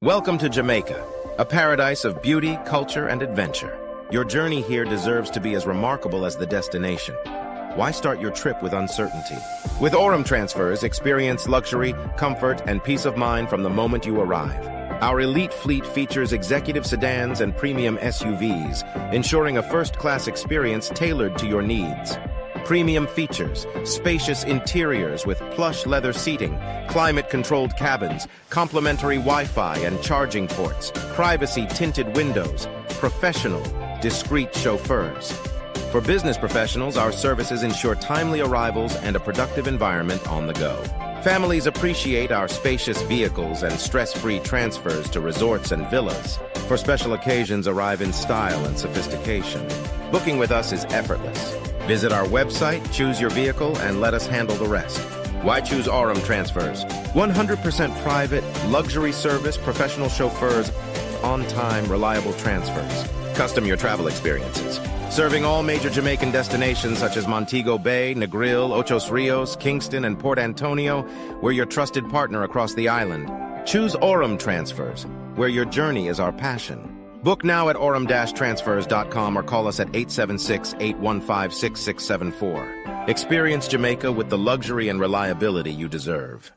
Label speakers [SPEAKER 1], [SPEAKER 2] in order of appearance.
[SPEAKER 1] Welcome to Jamaica, a paradise of beauty, culture, and adventure. Your journey here deserves to be as remarkable as the destination. Why start your trip with uncertainty? With Orem Transfers, experience luxury, comfort, and peace of mind from the moment you arrive. Our elite fleet features executive sedans and premium SUVs, ensuring a first-class experience tailored to your needs. Premium features, spacious interiors with plush leather seating, climate-controlled cabins, complimentary Wi-Fi and charging ports, privacy-tinted windows, professional, discreet chauffeurs. For business professionals, our services ensure timely arrivals and a productive environment on the go. Families appreciate our spacious vehicles and stress-free transfers to resorts and villas. For special occasions, arrive in style and sophistication. Booking with us is effortless. Visit our website, choose your vehicle, and let us handle the rest. Why choose Orem Transfers? 100% private, luxury service, professional chauffeurs, on-time, reliable transfers. Custom your travel experiences. Serving all major Jamaican destinations such as Montego Bay, Negril, Ochos Rios, Kingston, and Port Antonio, we're your trusted partner across the island. Choose Orem Transfers, where your journey is our passion. Book now at orem-transfers.com or call us at 876-815-6674. Experience Jamaica with the luxury and reliability you deserve.